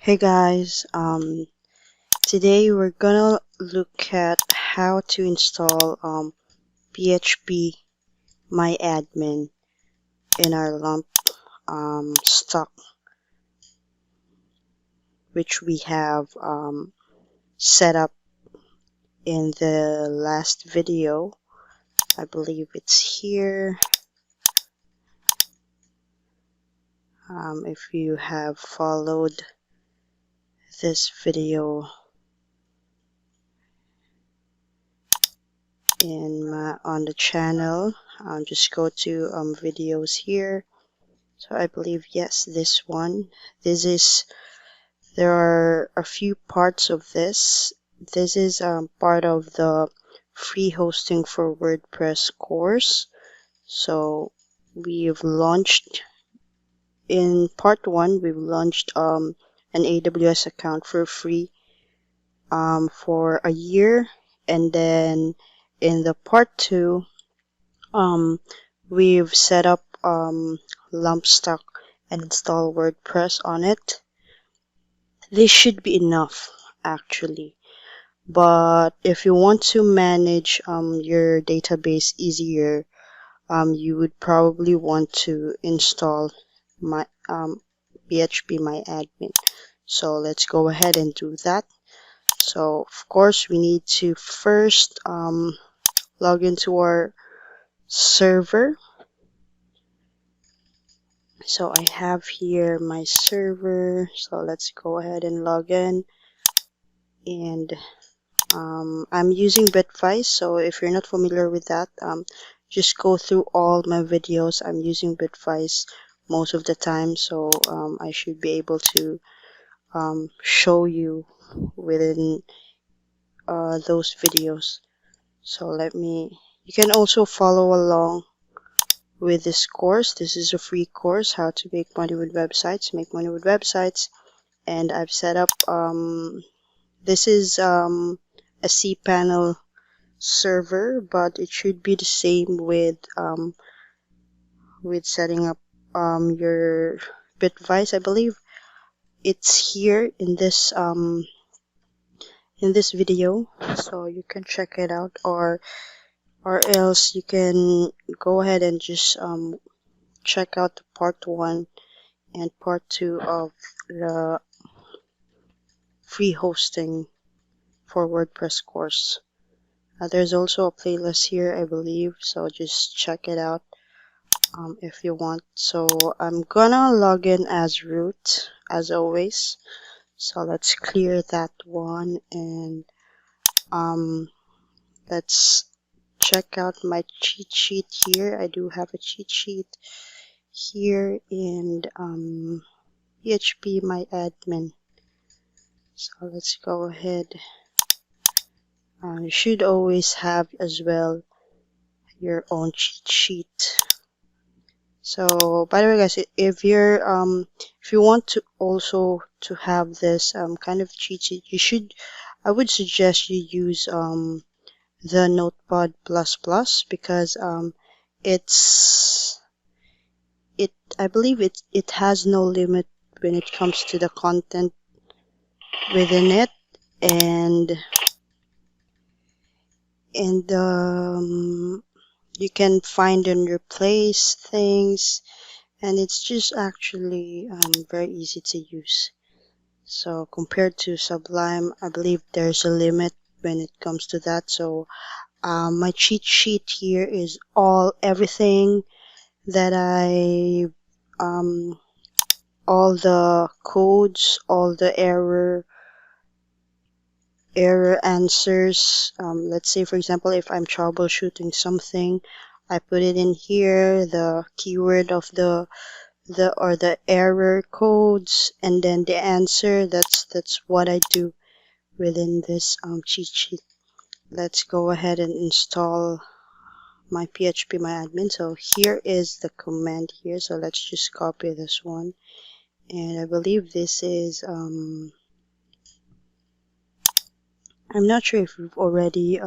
Hey guys, today we're gonna look at how to install phpMyAdmin in our lump stock, which we have set up in the last video. I believe it's here. If you have followed this video on the channel, just go to videos here. So I believe, yes, this one. There are a few parts of this. This is part of the free hosting for WordPress course. So we've launched, in part 1, we've launched an AWS account for free for a year. And then in the part 2, we've set up lump stock and install WordPress on it. This should be enough actually, but if you want to manage your database easier, you would probably want to install my phpMyAdmin. So let's go ahead and do that. So of course we need to first log into our server. So I have here my server, so let's go ahead and log in. And I'm using Bitvice, so if you're not familiar with that, just go through all my videos. I'm using Bitvice most of the time, so I should be able to show you within those videos. So you can also follow along with this course. This is a free course, how to make money with websites. And I've set up, this is a cPanel server, but it should be the same with setting up your Bitvice. I believe it's here in this video, so you can check it out, or else you can go ahead and just check out the part 1 and part 2 of the free hosting for WordPress course. There's also a playlist here, I believe, so just check it out if you want. So I'm gonna log in as root as always. So let's clear that one, and let's check out my cheat sheet here. I do have a cheat sheet here in phpMyAdmin. So let's go ahead. You should always have as well your own cheat sheet. So by the way guys, if you want to also to have this kind of cheat sheet, I would suggest you use the Notepad++, because I believe it has no limit when it comes to the content within it, and you can find and replace things, and it's just actually very easy to use. So compared to Sublime, I believe there's a limit when it comes to that. So my cheat sheet here is everything that all the codes, all the error answers. Let's say, for example, if I'm troubleshooting something, I put it in here, the keyword of the error codes, and then the answer. That's what I do within this cheat sheet. Let's go ahead and install my phpMyAdmin. So here is the command here. So let's just copy this one, and I believe this is I'm not sure if we've already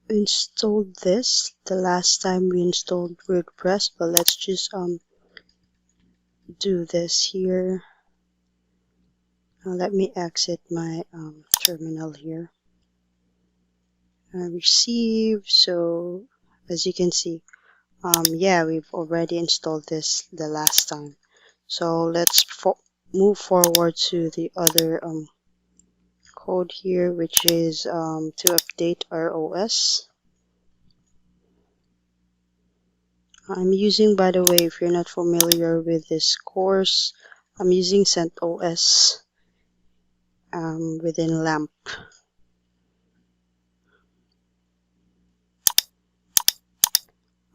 installed this the last time we installed WordPress, but let's just do this here. Now let me exit my terminal here. Receive. So as you can see, yeah, we've already installed this the last time. So let's move forward to the other code here, which is to update our OS. I'm using, by the way, if you're not familiar with this course, I'm using CentOS within LAMP.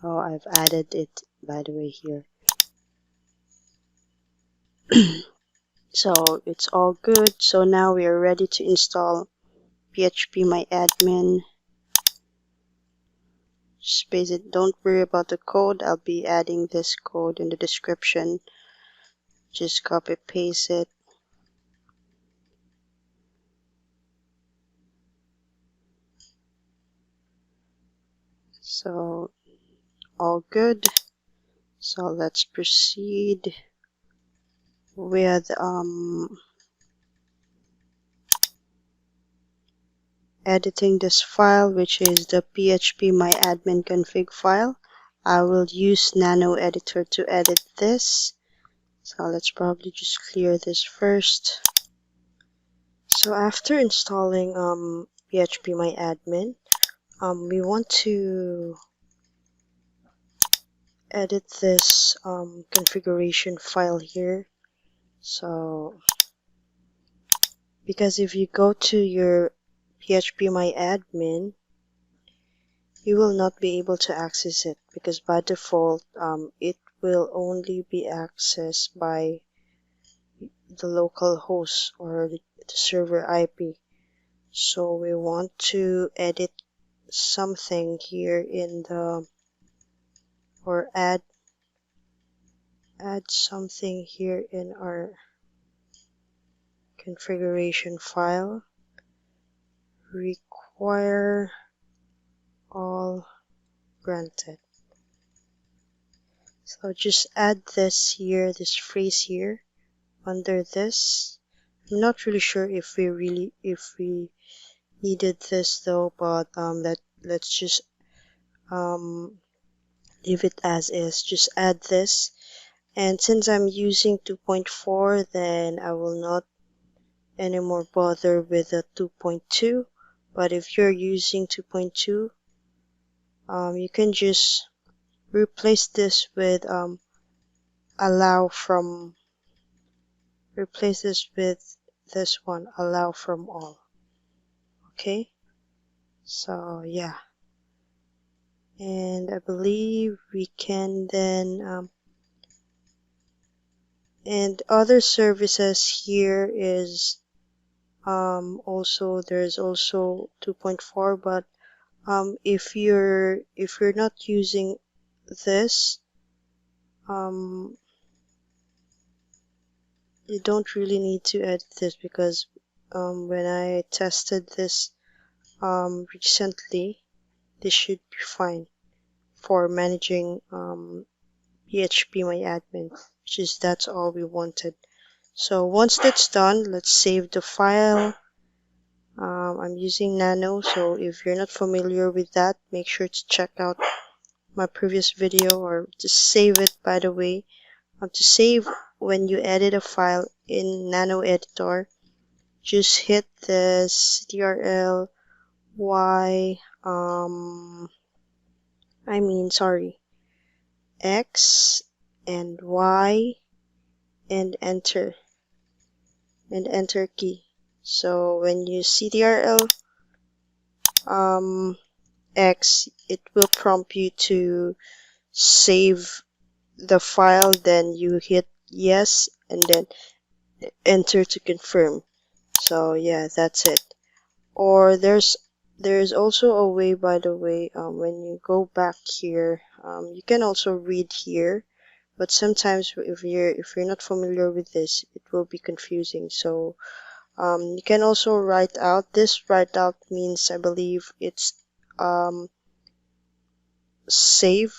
Oh, I've added it, by the way, here. So it's all good. So now we are ready to install phpMyAdmin. Just paste it. Don't worry about the code. I'll be adding this code in the description. Just copy paste it. So all good. So let's proceed with editing this file, which is the phpMyAdmin config file. I will use Nano Editor to edit this. So let's probably just clear this first. So after installing phpMyAdmin, we want to edit this configuration file here. So because if you go to your phpMyAdmin, you will not be able to access it, because by default it will only be accessed by the local host or the server IP. So we want to edit something here in the, or add something here in our configuration file. Require all granted. So just add this here, this phrase here under this. I'm not really sure if we needed this though, but let's just leave it as is. Just add this, and since I'm using 2.4, then I will not anymore bother with the 2.2. But if you're using 2.2, you can just replace this with allow from, replace this with this one, allow from all. Okay, so yeah, and I believe we can then and other services here is also, there's also 2.4, but if you're not using this, you don't really need to edit this, because when I tested this recently, this should be fine for managing phpMyAdmin, which is, that's all we wanted. So once that's done, let's save the file. I'm using Nano, so if you're not familiar with that, make sure to check out my previous video, or just save it, by the way. To save, when you edit a file in Nano Editor, just hit this Ctrl Y, X and Y and enter key. So when you Ctrl X, it will prompt you to save the file, then you hit yes and then enter to confirm. So yeah, that's it. Or there's also a way, by the way, when you go back here, you can also read here, but sometimes if you're not familiar with this, it will be confusing. So you can also write out. This write out means, I believe it's save.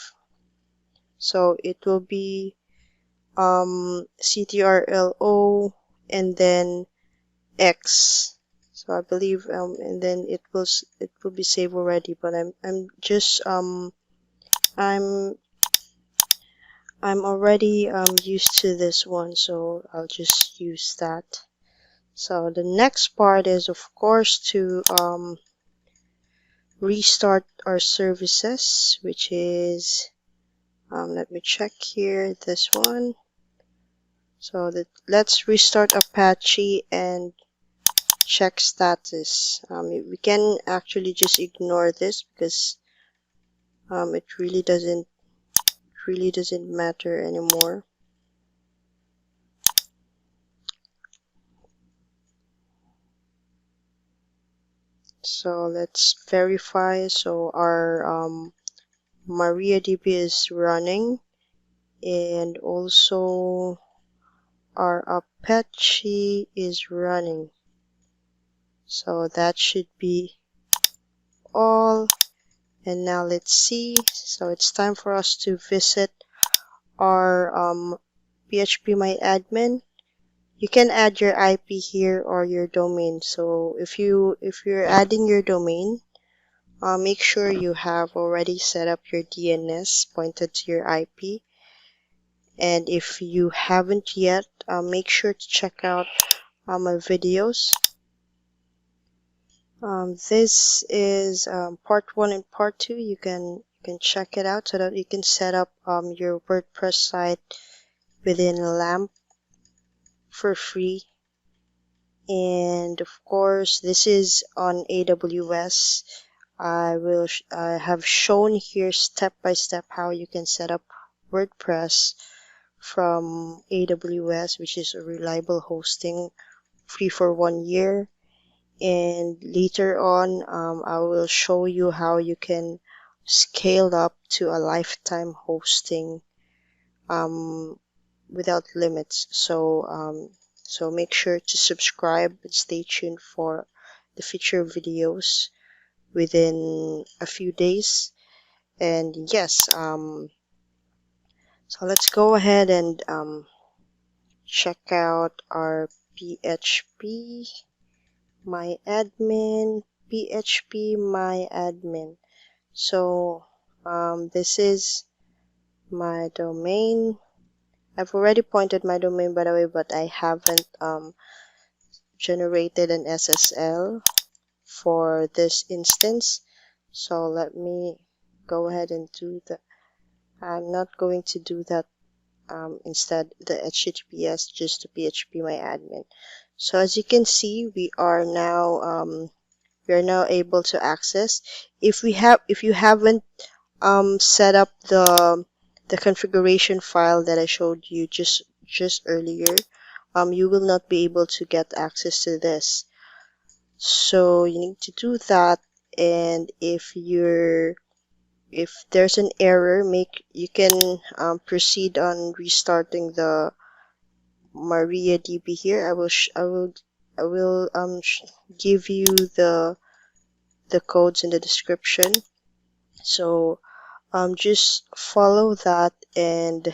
So it will be CTRLO and then X. So I believe and then it will be saved already, but I'm just I'm already used to this one, so I'll just use that. So the next part is of course to restart our services, which is let me check here, this one. So let's restart Apache and check status. We can actually just ignore this because it really doesn't matter anymore. So let's verify. So our MariaDB is running, and also our Apache is running. So that should be all. And now let's see. So it's time for us to visit our phpMyAdmin. You can add your IP here or your domain. So if you're adding your domain, make sure you have already set up your DNS pointed to your IP. And if you haven't yet, make sure to check out my videos. This is part 1 and part 2. You can check it out so that you can set up your WordPress site within LAMP for free. And of course, this is on AWS. I have shown here step by step how you can set up WordPress from AWS, which is a reliable hosting, free for 1 year. And later on, I will show you how you can scale up to a lifetime hosting without limits. So make sure to subscribe and stay tuned for the future videos within a few days. And yes, so let's go ahead and check out our phpMyAdmin. So this is my domain. I've already pointed my domain, by the way, but I haven't generated an SSL for this instance. So let me go ahead and do that. I'm not going to do that. Instead, the HTTPS, just the phpMyAdmin. So as you can see, we are now able to access. If you haven't set up the configuration file that I showed you just earlier, you will not be able to get access to this. So you need to do that, and if there's an error, you can proceed on restarting the MariaDB here. I will give you the codes in the description. So just follow that, and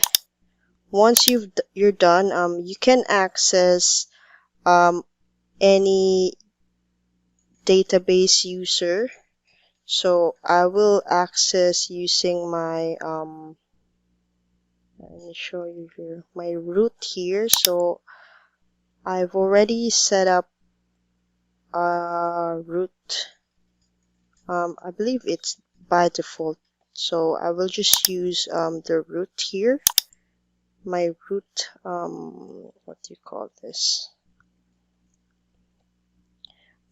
once you're done, you can access any database user. So I will access using my let me show you here, my root here. So I've already set up a root. I believe it's by default. So I will just use the root here. My root, what do you call this?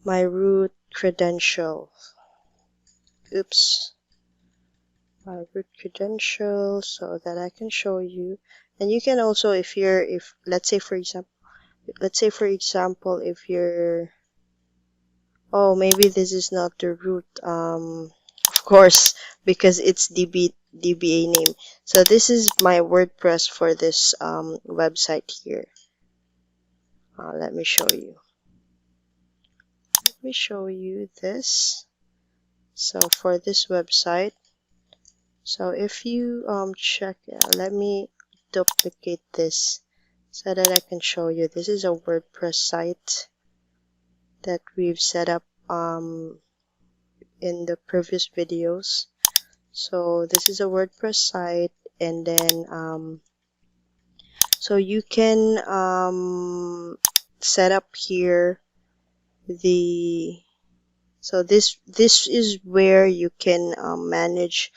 My root credential. Oops. My root credential, so that I can show you. And you can also, if let's say for example, if you're, oh, maybe this is not the root, of course, because it's DBA name. So this is my WordPress for this website here. Let me show you. Let me show you this. So for this website, so if you check, let me duplicate this so that I can show you. This is a WordPress site. that we've set up in the previous videos. So this is a WordPress site, and then so you can set up here so this is where you can manage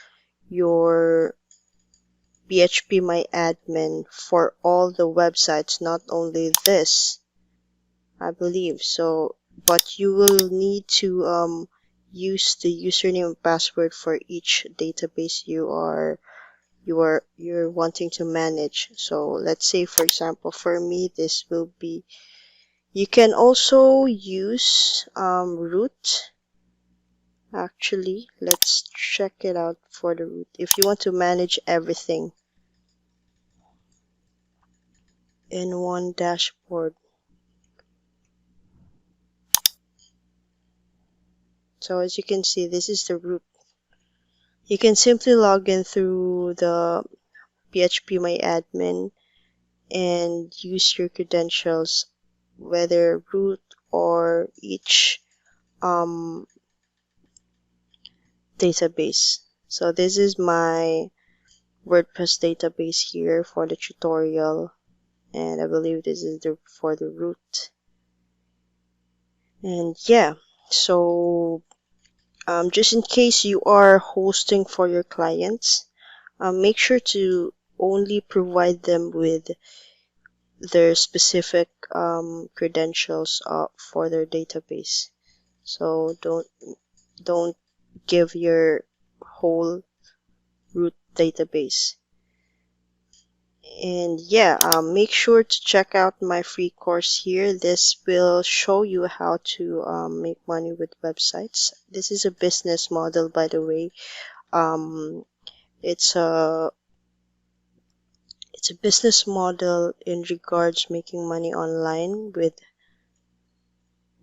your phpMyAdmin for all the websites, not only this, I believe. So, but you will need to use the username and password for each database you're wanting to manage. So let's say, for example, for me, this will be. You can also use root. Actually, let's check it out for the root. If you want to manage everything in one dashboard. So as you can see, this is the root. You can simply log in through the phpMyAdmin and use your credentials, whether root or each database. So this is my WordPress database here for the tutorial, and I believe this is for the root. And yeah, so just in case you are hosting for your clients, make sure to only provide them with their specific credentials for their database. So don't give your whole root database. And yeah, make sure to check out my free course here. This will show you how to make money with websites. This is a business model, by the way. It's a business model in regards making money online with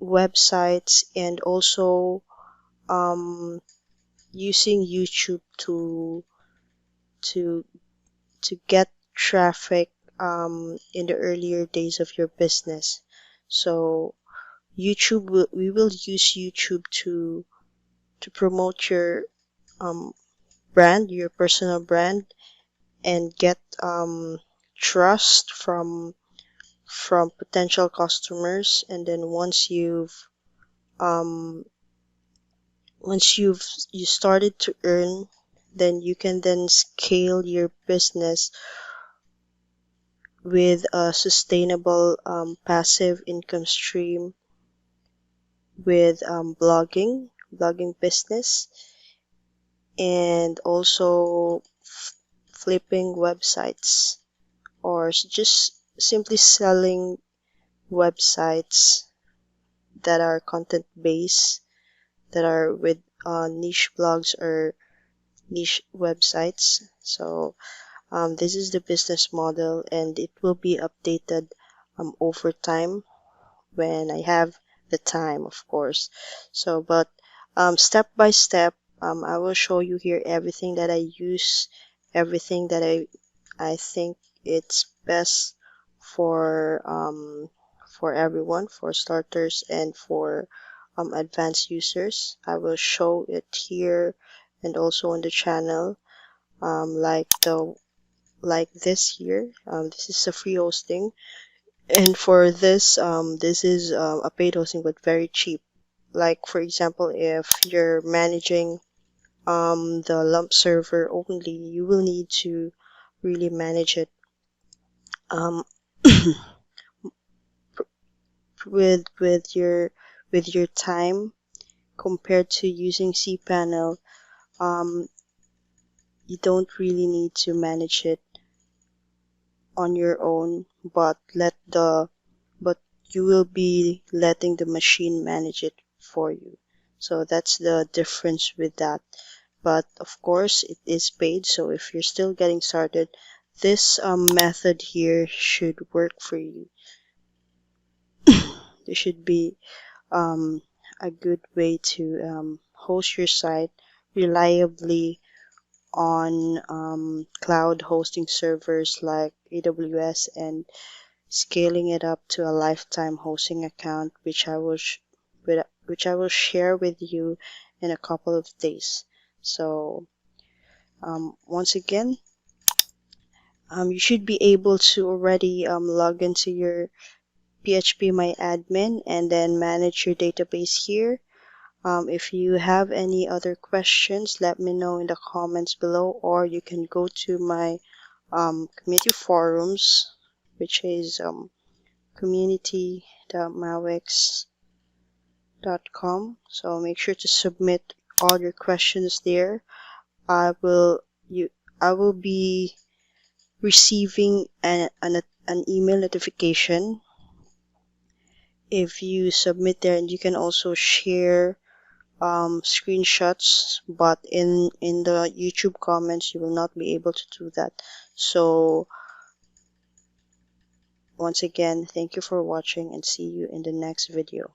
websites, and also using YouTube to get traffic in the earlier days of your business. So we will use YouTube to promote your brand, your personal brand, and get trust from potential customers. And then um, once you started to earn, then you can then scale your business with a sustainable passive income stream with blogging business, and also flipping websites, or just simply selling websites that are content based, that are with niche blogs or niche websites. So this is the business model, and it will be updated over time when I have the time, of course. So, but step by step, I will show you here everything that I use, everything that I think it's best for everyone, for starters and for advanced users. I will show it here and also on the channel, like this here. This is a free hosting. And for this, this is a paid hosting, but very cheap. Like for example, if you're managing the lump server only, you will need to really manage it um, with your time, compared to using cPanel. Um, you don't really need to manage it on your own, but you will be letting the machine manage it for you. So that's the difference with that. But of course, it is paid. So if you're still getting started, this method here should work for you. This should be a good way to host your site reliably on cloud hosting servers like AWS, and scaling it up to a lifetime hosting account, which I will which I will share with you in a couple of days. So once again, you should be able to already log into your phpMyAdmin and then manage your database here. If you have any other questions, let me know in the comments below, or you can go to my community forums, which is community.mawix.com. So make sure to submit all your questions there. I will be receiving an email notification if you submit there, and you can also share screenshots, but in the YouTube comments you will not be able to do that. So once again, thank you for watching, and see you in the next video.